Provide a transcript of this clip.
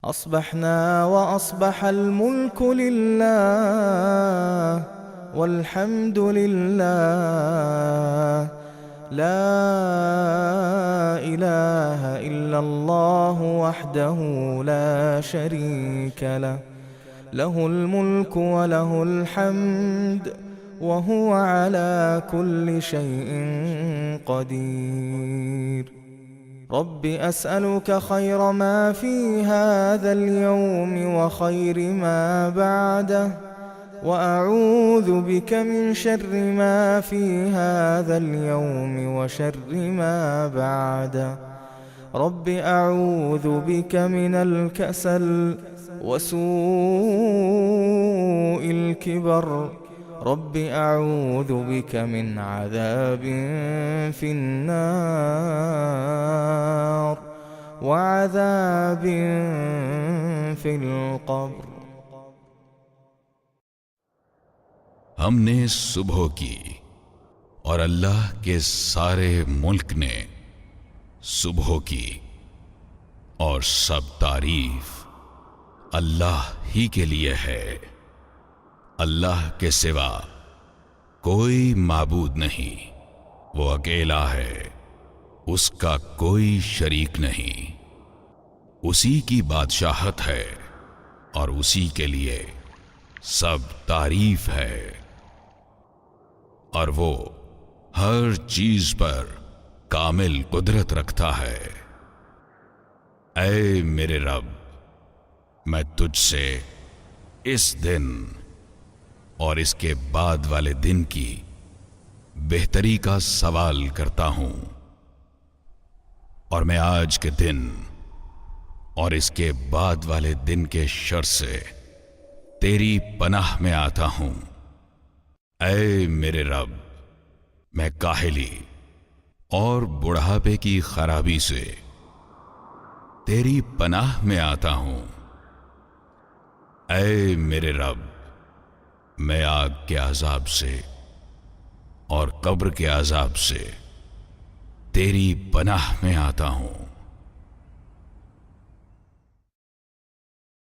أصبحنا وأصبح الملك لله والحمد لله لا إله إلا الله وحده لا شريك له له الملك وله الحمد وهو على كل شيء قدير رب أسألك خير ما في هذا اليوم وخير ما بعده وأعوذ بك من شر ما في هذا اليوم وشر ما بعده رب أعوذ بك من الكسل وسوء الكبر رب أعوذ بك من عذاب في النار وعذاب في القبر. ہم نے صبح کی اور اللہ کے سارے ملک نے صبح کی اور سب تعریف اللہ ہی کے لیے ہے. اللہ کے سوا کوئی معبود نہیں، وہ اکیلا ہے، اس کا کوئی شریک نہیں. اسی کی بادشاہت ہے اور اسی کے لیے سب تعریف ہے، اور وہ ہر چیز پر کامل قدرت رکھتا ہے. اے میرے رب، میں تجھ سے اس دن اور اس کے بعد والے دن کی بہتری کا سوال کرتا ہوں، اور میں آج کے دن اور اس کے بعد والے دن کے شر سے تیری پناہ میں آتا ہوں. اے میرے رب، میں کاہلی اور بڑھاپے کی خرابی سے تیری پناہ میں آتا ہوں. اے میرے رب، میں آگ کے عذاب سے اور قبر کے عذاب سے تیری پناہ میں آتا ہوں.